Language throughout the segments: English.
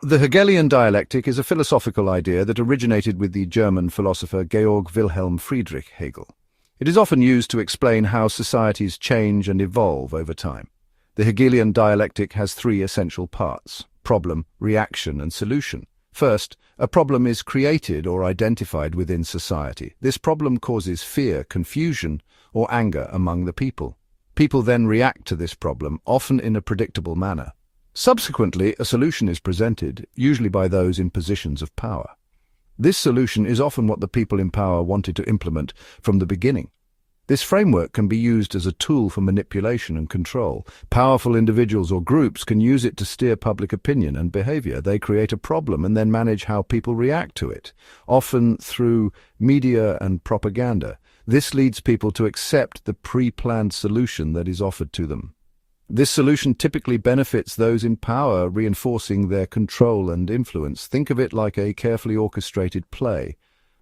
The Hegelian dialectic is a philosophical idea that originated with the German philosopher Georg Wilhelm Friedrich Hegel. It is often used to explain how societies change and evolve over time. The Hegelian dialectic has three essential parts: problem, reaction, and solution. First, a problem is created or identified within society. This problem causes fear, confusion, or anger among the people. People then react to this problem, often in a predictable manner. Subsequently, a solution is presented, usually by those in positions of power. This solution is often what the people in power wanted to implement from the beginning. This framework can be used as a tool for manipulation and control. Powerful individuals or groups can use it to steer public opinion and behavior. They create a problem and then manage how people react to it, often through media and propaganda. This leads people to accept the pre-planned solution that is offered to them. This solution typically benefits those in power, reinforcing their control and influence. Think of it like a carefully orchestrated play.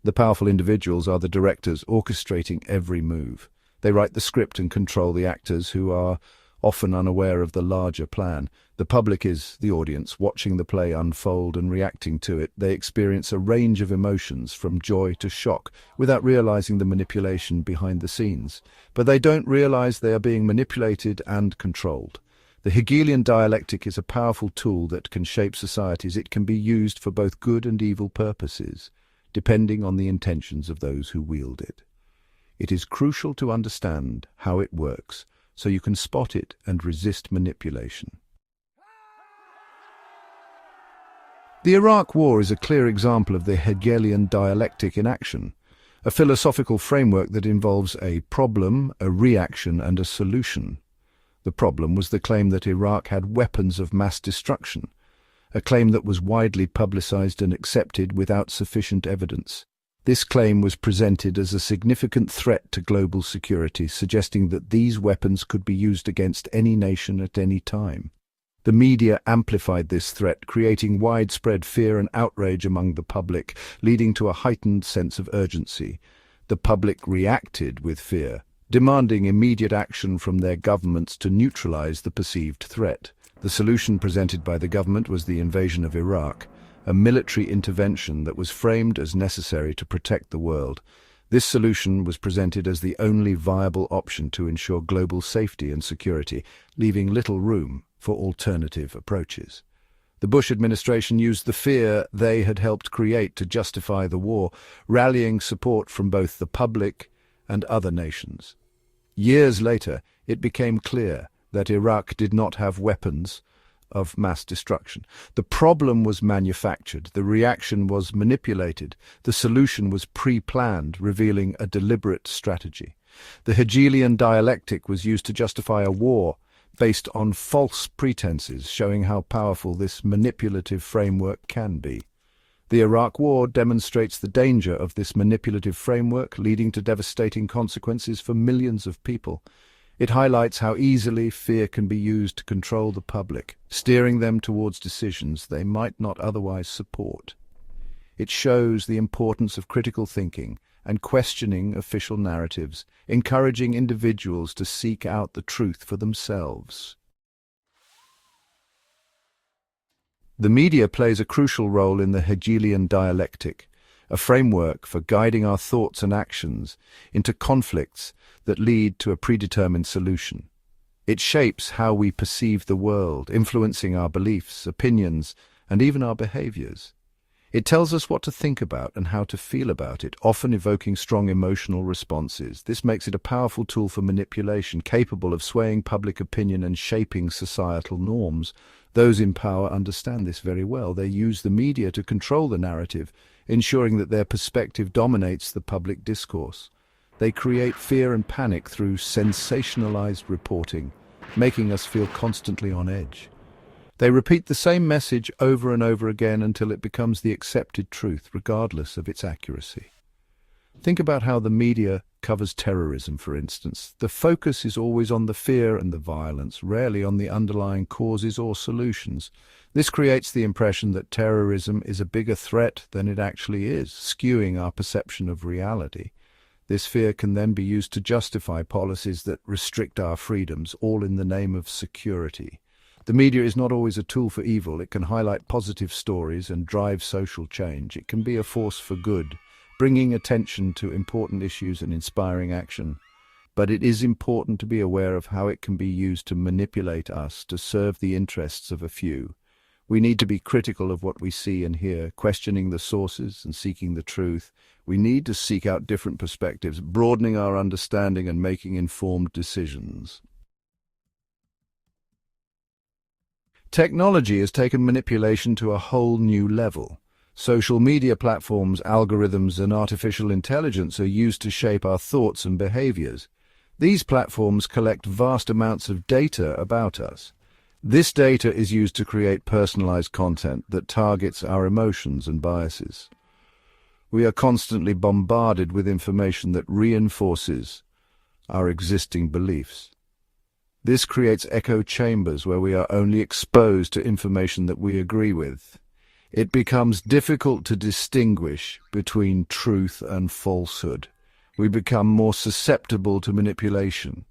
The powerful individuals are the directors orchestrating every move. They write the script and control the actors, who are often unaware of the larger plan. The public is the audience, watching the play unfold and reacting to it. They experience a range of emotions, from joy to shock, without realizing the manipulation behind the scenes. But they don't realize they are being manipulated and controlled. The Hegelian dialectic is a powerful tool that can shape societies. It can be used for both good and evil purposes, depending on the intentions of those who wield it. It is crucial to understand how it works, so you can spot it and resist manipulation. The Iraq War is a clear example of the Hegelian dialectic in action, a philosophical framework that involves a problem, a reaction, and a solution. The problem was the claim that Iraq had weapons of mass destruction, a claim that was widely publicized and accepted without sufficient evidence. This claim was presented as a significant threat to global security, suggesting that these weapons could be used against any nation at any time. The media amplified this threat, creating widespread fear and outrage among the public, leading to a heightened sense of urgency. The public reacted with fear, demanding immediate action from their governments to neutralize the perceived threat. The solution presented by the government was the invasion of Iraq, a military intervention that was framed as necessary to protect the world. This solution was presented as the only viable option to ensure global safety and security, leaving little room for alternative approaches. The Bush administration used the fear they had helped create to justify the war, rallying support from both the public and other nations. Years later, it became clear that Iraq did not have weapons of mass destruction. The problem was manufactured, the reaction was manipulated, the solution was pre-planned, revealing a deliberate strategy. The Hegelian dialectic was used to justify a war based on false pretenses, showing how powerful this manipulative framework can be. The Iraq War demonstrates the danger of this manipulative framework, leading to devastating consequences for millions of people. It highlights how easily fear can be used to control the public, steering them towards decisions they might not otherwise support. It shows the importance of critical thinking and questioning official narratives, encouraging individuals to seek out the truth for themselves. The media plays a crucial role in the Hegelian dialectic, a framework for guiding our thoughts and actions into conflicts that lead to a predetermined solution. It shapes how we perceive the world, influencing our beliefs, opinions, and even our behaviors. It tells us what to think about and how to feel about it, often evoking strong emotional responses. This makes it a powerful tool for manipulation, capable of swaying public opinion and shaping societal norms. Those in power understand this very well. They use the media to control the narrative, ensuring that their perspective dominates the public discourse. They create fear and panic through sensationalized reporting, making us feel constantly on edge. They repeat the same message over and over again until it becomes the accepted truth, regardless of its accuracy. Think about how the media covers terrorism, for instance. The focus is always on the fear and the violence, rarely on the underlying causes or solutions. This creates the impression that terrorism is a bigger threat than it actually is, skewing our perception of reality. This fear can then be used to justify policies that restrict our freedoms, all in the name of security. The media is not always a tool for evil. It can highlight positive stories and drive social change. It can be a force for good, bringing attention to important issues and inspiring action. But it is important to be aware of how it can be used to manipulate us to serve the interests of a few. We need to be critical of what we see and hear, questioning the sources and seeking the truth. We need to seek out different perspectives, broadening our understanding and making informed decisions. Technology has taken manipulation to a whole new level. Social media platforms, algorithms, and artificial intelligence are used to shape our thoughts and behaviors. These platforms collect vast amounts of data about us. This data is used to create personalized content that targets our emotions and biases. We are constantly bombarded with information that reinforces our existing beliefs. This creates echo chambers where we are only exposed to information that we agree with. It becomes difficult to distinguish between truth and falsehood. We become more susceptible to manipulation.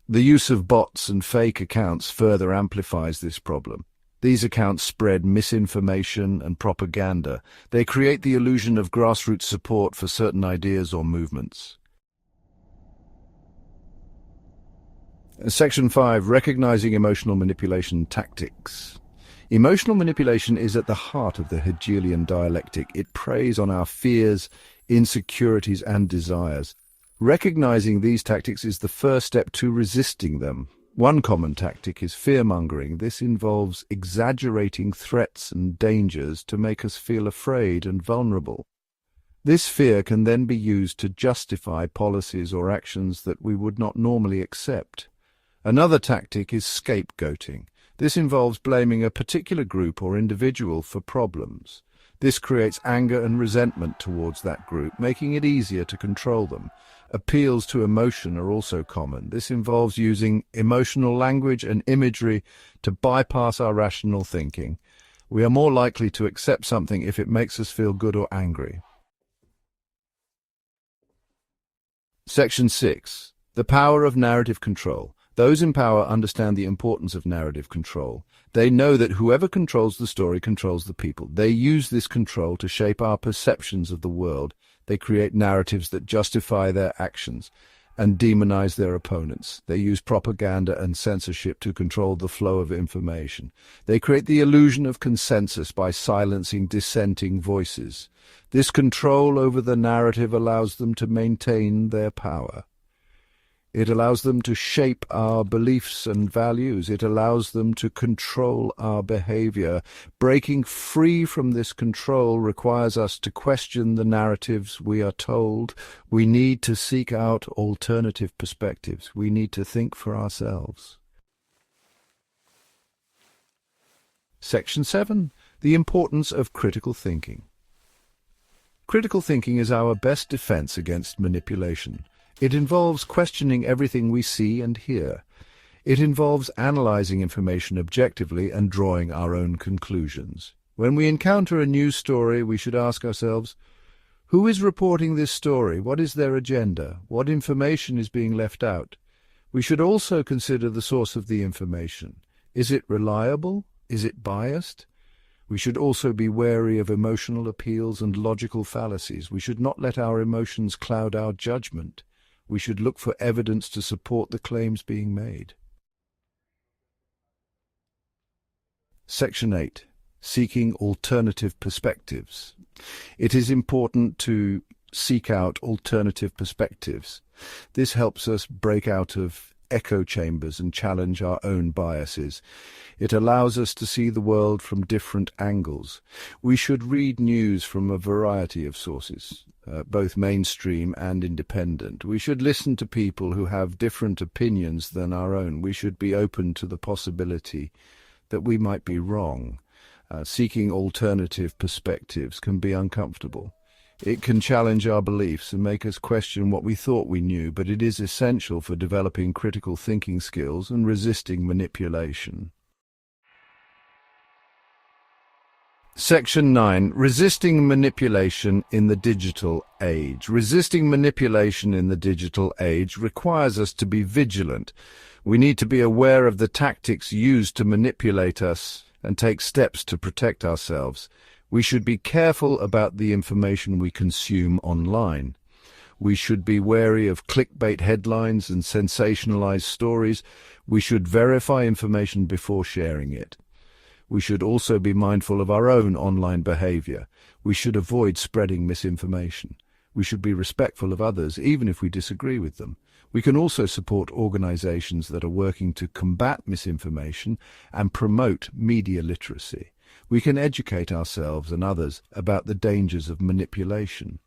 The use of bots and fake accounts further amplifies this problem. These accounts spread misinformation and propaganda. They create the illusion of grassroots support for certain ideas or movements. Section 5. Recognizing emotional manipulation tactics. Emotional manipulation is at the heart of the Hegelian dialectic. It preys on our fears, insecurities, and desires. Recognizing these tactics is the first step to resisting them. One common tactic is fear-mongering. This involves exaggerating threats and dangers to make us feel afraid and vulnerable. This fear can then be used to justify policies or actions that we would not normally accept. Another tactic is scapegoating. This involves blaming a particular group or individual for problems. This creates anger and resentment towards that group, making it easier to control them. Appeals to emotion are also common. This involves using emotional language and imagery to bypass our rational thinking. We are more likely to accept something if it makes us feel good or angry. Section 6. The power of narrative control. Those in power understand the importance of narrative control. They know that whoever controls the story controls the people. They use this control to shape our perceptions of the world. They create narratives that justify their actions and demonize their opponents. They use propaganda and censorship to control the flow of information. They create the illusion of consensus by silencing dissenting voices. This control over the narrative allows them to maintain their power. It allows them to shape our beliefs and values. It allows them to control our behavior. Breaking free from this control requires us to question the narratives we are told. We need to seek out alternative perspectives. We need to think for ourselves. Section 7. The importance of critical thinking. Critical thinking is our best defense against manipulation. It involves questioning everything we see and hear. It involves analyzing information objectively and drawing our own conclusions. When we encounter a news story, we should ask ourselves, who is reporting this story? What is their agenda? What information is being left out? We should also consider the source of the information. Is it reliable? Is it biased? We should also be wary of emotional appeals and logical fallacies. We should not let our emotions cloud our judgment. We should look for evidence to support the claims being made. Section 8. Seeking alternative perspectives. It is important to seek out alternative perspectives. This helps us break out of echo chambers and challenge our own biases. It allows us to see the world from different angles. We should read news from a variety of sources, both mainstream and independent. We should listen to people who have different opinions than our own. We should be open to the possibility that we might be wrong. Seeking alternative perspectives can be uncomfortable. It can challenge our beliefs and make us question what we thought we knew, but it is essential for developing critical thinking skills and resisting manipulation. Section 9. Resisting manipulation in the digital age. Resisting manipulation in the digital age requires us to be vigilant. We need to be aware of the tactics used to manipulate us and take steps to protect ourselves. We should be careful about the information we consume online. We should be wary of clickbait headlines and sensationalized stories. We should verify information before sharing it. We should also be mindful of our own online behavior. We should avoid spreading misinformation. We should be respectful of others, even if we disagree with them. We can also support organizations that are working to combat misinformation and promote media literacy. We can educate ourselves and others about the dangers of manipulation.